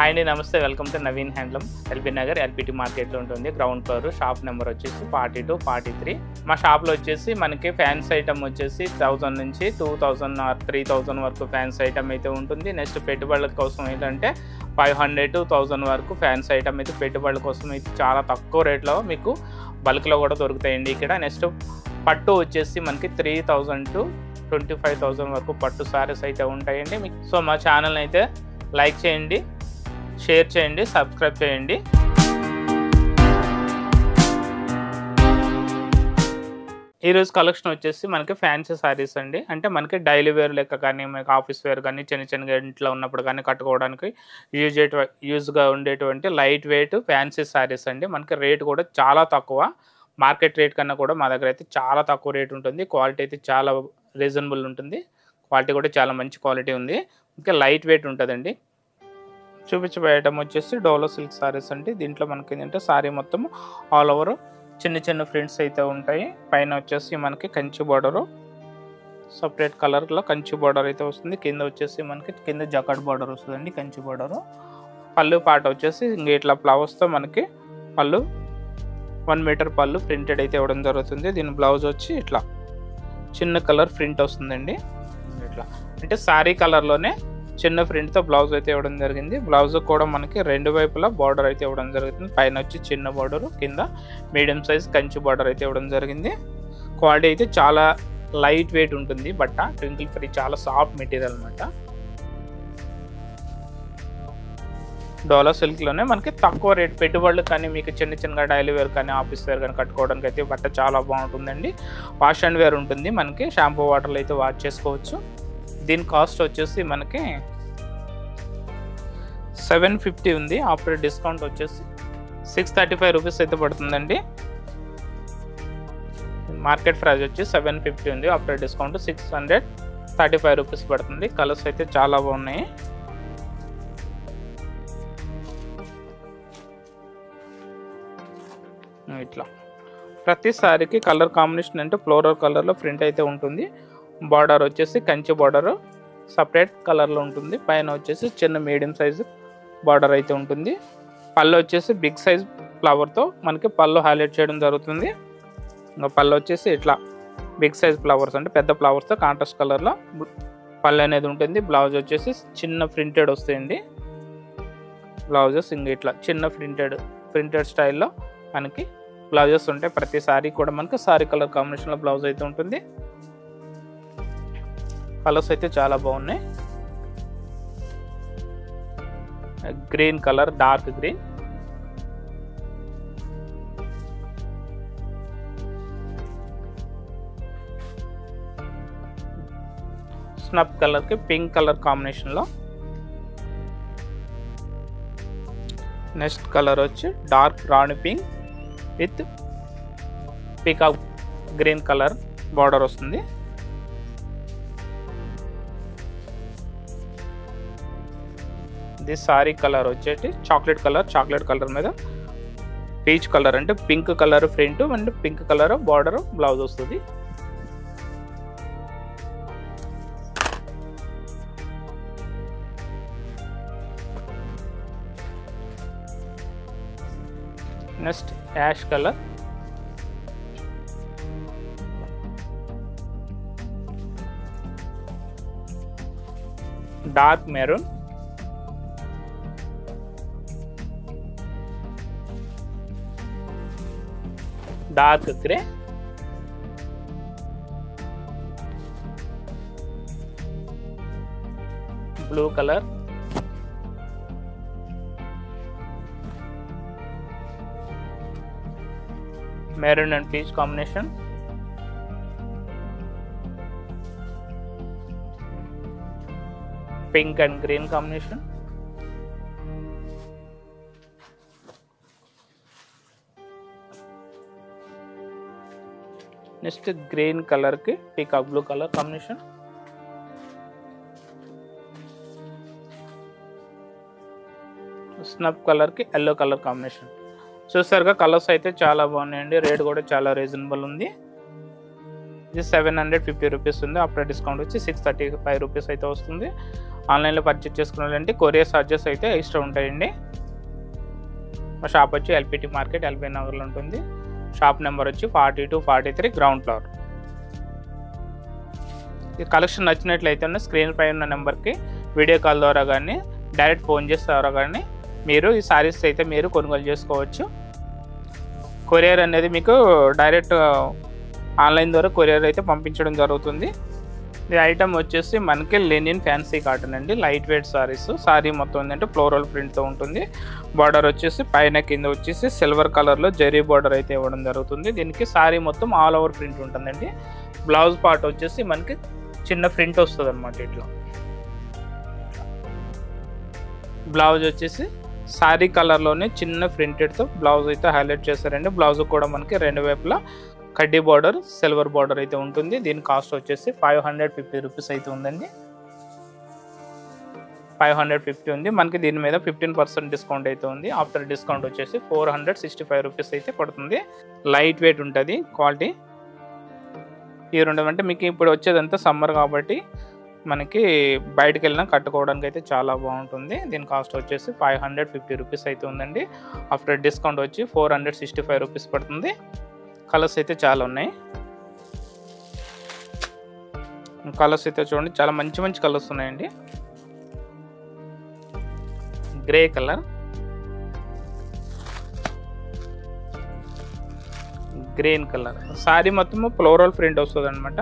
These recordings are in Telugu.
హాయ్ అండి, నమస్తే. Welcome to Naveen handloom. LB Nagar LPT మార్కెట్లో ఉంటుంది. Ground floor. షాప్ నెంబర్ వచ్చేసి 42, 43. మా షాప్లో వచ్చేసి మనకి ఫ్యాన్స్ ఐటమ్ వచ్చేసి 1000 నుంచి 2000 ఆర్ 3000 వరకు ఫ్యాన్స్ ఐటమ్ అయితే ఉంటుంది. నెక్స్ట్ పెట్టుబడుల కోసం ఏంటంటే 500 to 1000 వరకు ఫ్యాన్స్ ఐటమ్ అయితే పెట్టుబడుల కోసం అయితే చాలా తక్కువ రేట్లో మీకు బల్క్లో కూడా దొరుకుతాయండి ఇక్కడ. నెక్స్ట్ పట్టు వచ్చేసి మనకి 3000 to 25,000 వరకు పట్టు సారీస్ అయితే ఉంటాయండి మీకు. సో మా ఛానల్ని అయితే లైక్ చేయండి, షేర్ చేయండి, సబ్స్క్రైబ్ చేయండి. ఈరోజు కలెక్షన్ వచ్చేసి మనకి ఫ్యాన్సీ సారీస్ అండి. అంటే మనకి డైలీ వేర్ లెక్క కానీ, మనకి ఆఫీస్ వేర్ కానీ, చిన్న ఇంట్లో ఉన్నప్పుడు కానీ కట్టుకోవడానికి యూజ్గా ఉండేటువంటి లైట్ వెయిట్ ఫ్యాన్సీ సారీస్ అండి. మనకి రేట్ కూడా చాలా తక్కువ. మార్కెట్ రేట్ కన్నా కూడా మా దగ్గర అయితే చాలా తక్కువ రేట్ ఉంటుంది. క్వాలిటీ అయితే చాలా రీజనబుల్ ఉంటుంది. క్వాలిటీ కూడా చాలా మంచి క్వాలిటీ ఉంది. ఇంకా లైట్ వెయిట్ ఉంటుందండి. చూపించబోయే ఐటమ్ వచ్చేసి డోలో సిల్క్ సారీస్ అండి. దీంట్లో మనకి ఏంటంటే సారీ మొత్తం ఆల్ ఓవర్ చిన్న ప్రింట్స్ అయితే ఉంటాయి. పైన వచ్చేసి మనకి కంచి బార్డరు, సపరేట్ కలర్లో కంచి బార్డర్ అయితే వస్తుంది. కింద వచ్చేసి మనకి కింద జకాట్ బార్డర్ వస్తుందండి, కంచి బార్డరు. పళ్ళు పాట వచ్చేసి ఇంక ఇట్లా ఫ్లవర్స్తో మనకి పళ్ళు 1 మీటర్ పళ్ళు ప్రింటెడ్ అయితే ఇవ్వడం జరుగుతుంది. దీని బ్లౌజ్ వచ్చి ఇట్లా చిన్న కలర్ ప్రింట్ వస్తుందండి. ఇట్లా అంటే సారీ కలర్లోనే చిన్న ప్రింట్తో బ్లౌజ్ అయితే ఇవ్వడం జరిగింది. బ్లౌజ్ కూడా మనకి 2 వైపులా బార్డర్ అయితే ఇవ్వడం జరుగుతుంది. పైన వచ్చి చిన్న బార్డరు, కింద మీడియం సైజ్ కంచి బార్డర్ అయితే ఇవ్వడం జరిగింది. క్వాలిటీ అయితే చాలా లైట్ వెయిట్ ఉంటుంది. బట్ట ట్వింకిల్ ఫ్రీ, చాలా సాఫ్ట్ మెటీరియల్ అనమాట. డోలా సిల్క్లోనే మనకి తక్కువ రేట్ పెట్టుబడులు కానీ, మీకు చిన్నగా డైలీ వేర్ కానీ, ఆఫీస్ వేర్ కానీ కట్టుకోవడానికి అయితే బట్ట చాలా బాగుంటుందండి. వాష్ అండ్ వేర్ ఉంటుంది. మనకి షాంపూ వాటర్లో అయితే వాష్ చేసుకోవచ్చు. దీని కాస్ట్ వచ్చేసి మనకి 750 ఉంది. ఆఫ్టర్ డిస్కౌంట్ వచ్చేసి 635 రూపీస్ అయితే పడుతుందండి. మార్కెట్ ప్రైస్ వచ్చి 750 ఉంది. ఆఫ్టర్ డిస్కౌంట్ 635 రూపీస్ పడుతుంది. కలర్స్ అయితే చాలా బాగున్నాయి. ఇట్లా ప్రతి సారీకి కలర్ కాంబినేషన్ అంటే ఫ్లోరల్ కలర్లో ప్రింట్ అయితే ఉంటుంది. బార్డర్ వచ్చేసి కంచి బార్డర్ సపరేట్ కలర్లో ఉంటుంది. పైన వచ్చేసి చిన్న మీడియం సైజు బార్డర్ అయితే ఉంటుంది. పళ్ళు వచ్చేసి బిగ్ సైజ్ ఫ్లవర్తో మనకి పళ్ళు హైలైట్ చేయడం జరుగుతుంది. ఇంకా పళ్ళు వచ్చేసి ఇట్లా బిగ్ సైజ్ ఫ్లవర్స్ అంటే పెద్ద ఫ్లవర్స్తో కాంట్రాస్ట్ కలర్లో పళ్ళు అనేది ఉంటుంది. బ్లౌజ్ వచ్చేసి చిన్న ప్రింటెడ్ వస్తాయండి. బ్లౌజెస్ ఇంక ఇట్లా చిన్న ప్రింటెడ్ స్టైల్లో మనకి బ్లౌజెస్ ఉంటాయి. ప్రతి సారీ కూడా మనకి సారీ కలర్ కాంబినేషన్లో బ్లౌజ్ అయితే ఉంటుంది. కలర్స్ అయితే చాలా బాగున్నాయి. గ్రీన్ కలర్, డార్క్ గ్రీన్, స్నప్ కలర్కి పింక్ కలర్ కాంబినేషన్లో. నెక్స్ట్ కలర్ వచ్చి dark rani pink with peacock green colour border వస్తుంది. ఇది సారీ కలర్ వచ్చేసి చాక్లెట్ కలర్ మీద పీచ్ కలర్ అంటే pink colour print and pink colour border blouse వస్తుంది. Next ash colour, dark maroon, dark grey, blue colour, maroon and peach combination, pink and green combination, next green కలర్కి పీకాక్ బ్లూ కలర్ కాంబినేషన్, స్నప్ కలర్కి ఎల్లో కలర్ కాంబినేషన్. చూసారుగా కలర్స్ అయితే చాలా బాగున్నాయండి. రేట్ కూడా చాలా రీజనబుల్ ఉంది. ఇది 750 రూపీస్ ఉంది. ఆఫ్టర్ డిస్కౌంట్ వచ్చి 635 రూపీస్ అయితే వస్తుంది. ఆన్లైన్లో పర్చేజ్ చేసుకున్నారంటే కొరియర్ ఛార్జెస్ అయితే ఎక్స్ట్రా ఉంటాయండి. మా షాప్ వచ్చి ఎల్పిటి మార్కెట్ ఎల్బీ నగర్లో ఉంటుంది. షాప్ నెంబర్ వచ్చి 4243 గ్రౌండ్ ఫ్లోర్. ఈ కలెక్షన్ నచ్చినట్లయితే స్క్రీన్ పై ఉన్న నెంబర్కి వీడియో కాల్ ద్వారా కానీ డైరెక్ట్ ఫోన్ చేసే ద్వారా కానీ మీరు ఈ సారీస్ అయితే మీరు కొనుగోలు చేసుకోవచ్చు. కొరియర్ అనేది మీకు డైరెక్ట్ ఆన్లైన్ ద్వారా కొరియర్ అయితే పంపించడం జరుగుతుంది. ఈ ఐటమ్ వచ్చేసి మనకి లెనిన్ ఫ్యాన్సీ కాటన్ అండి. Light weight saris. సారీ మొత్తం ఏంటంటే ఫ్లోరల్ ప్రింట్తో ఉంటుంది. బార్డర్ వచ్చేసి పైన కింద వచ్చేసి సిల్వర్ కలర్లో జరీ బార్డర్ అయితే ఇవ్వడం జరుగుతుంది. దీనికి సారీ మొత్తం ఆల్ ఓవర్ ప్రింట్ ఉంటుందండి. బ్లౌజ్ పార్ట్ వచ్చేసి మనకి చిన్న ప్రింట్ వస్తుంది అనమాట. ఇట్లా బ్లౌజ్ వచ్చేసి సారీ కలర్లోనే చిన్న ప్రింటెడ్తో బ్లౌజ్ అయితే హైలైట్ చేశారండి. బ్లౌజ్ కూడా మనకి రెండు వైపులా కడ్డీ బార్డర్ సిల్వర్ బార్డర్ అయితే ఉంటుంది. దీని కాస్ట్ వచ్చేసి 550 రూపీస్ అయితే ఉందండి. 550 ఉంది. మనకి దీని మీద 15% డిస్కౌంట్ అయితే ఉంది. ఆఫ్టర్ డిస్కౌంట్ వచ్చేసి 465 రూపీస్ అయితే పడుతుంది. లైట్ వెయిట్ ఉంటుంది క్వాలిటీ. ఈ రెండు అంటే మీకు ఇప్పుడు వచ్చేదంతా సమ్మర్ కాబట్టి మనకి బయటకు వెళ్ళినా కట్టుకోవడానికి అయితే చాలా బాగుంటుంది. దీని కాస్ట్ వచ్చేసి 550 రూపీస్ అయితే ఉందండి. ఆఫ్టర్ డిస్కౌంట్ వచ్చి 465 రూపీస్ పడుతుంది. కలర్స్ అయితే చాలా ఉన్నాయి. కలర్స్ అయితే చూడండి చాలా మంచి మంచి కలర్స్ ఉన్నాయండి. Grey colour, green colour. Sorry మొత్తము ఫ్లోరల్ ప్రింట్ వస్తుంది అనమాట.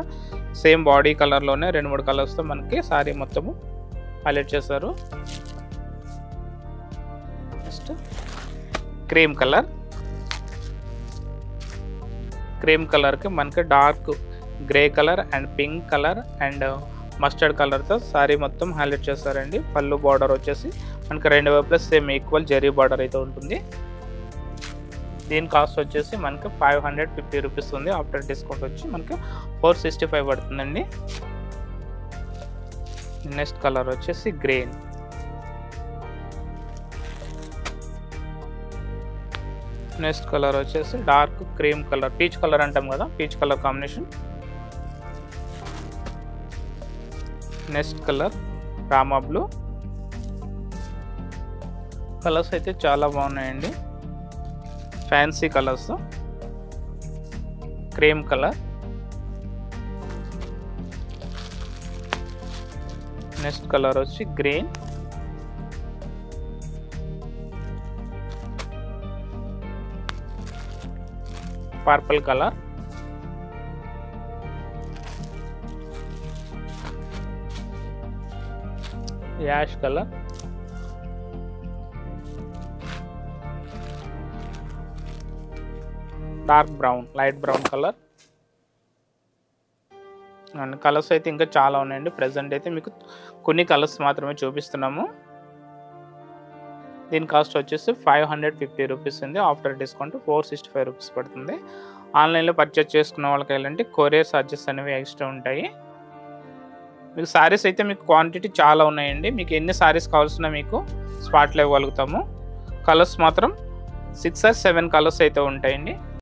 సేమ్ బాడీ కలర్లోనే 2-3 కలర్స్తో మనకి సారీ మొత్తము హైలైట్ చేశారు. Next cream colour. క్రీమ్ కలర్కి మనకి dark grey colour and pink colour and mustard కలర్తో సారీ మొత్తం హైలైట్ చేస్తారండి. పళ్ళు బార్డర్ వచ్చేసి మనకి రెండు వైపులా సేమ్ ఈక్వల్ జరీ బార్డర్ అయితే ఉంటుంది. దీని కాస్ట్ వచ్చేసి మనకి 550 రూపీస్ ఉంది. ఆఫ్టర్ డిస్కౌంట్ వచ్చి మనకి 465 పడుతుందండి. నెక్స్ట్ కలర్ వచ్చేసి గ్రీన్. నెక్స్ట్ కలర్ వచ్చేసి dark cream colour, peach colour అంటాం కదా, peach colour combination. Next colour Rama blue. Colours అయితే చాలా బాగున్నాయండి. Fancy colours. Cream colour. Next colour వచ్చి green. Purple colour. Ash colour. Dark brown, light brown colour. And colours అయితే ఇంకా చాలా ఉన్నాయండి. ప్రజెంట్ అయితే మీకు కొన్ని కలర్స్ మాత్రమే చూపిస్తున్నాము. దీని కాస్ట్ వచ్చేసి 550 రూపీస్ ఉంది. ఆఫ్టర్ డిస్కౌంట్ 465 రూపీస్ పడుతుంది. ఆన్లైన్లో పర్చేజ్ చేసుకున్న వాళ్ళకి వెళ్ళంటే కొరియర్ ఛార్జెస్ అనేవి ఎక్స్ట్రా ఉంటాయి. మీకు సారీస్ అయితే మీకు క్వాంటిటీ చాలా ఉన్నాయండి. మీకు ఎన్ని సారీస్ కావాల్సిన మీకు స్పాట్లో ఇవ్వగలుగుతాము. కలర్స్ మాత్రం 6 or 7 కలర్స్ అయితే ఉంటాయండి.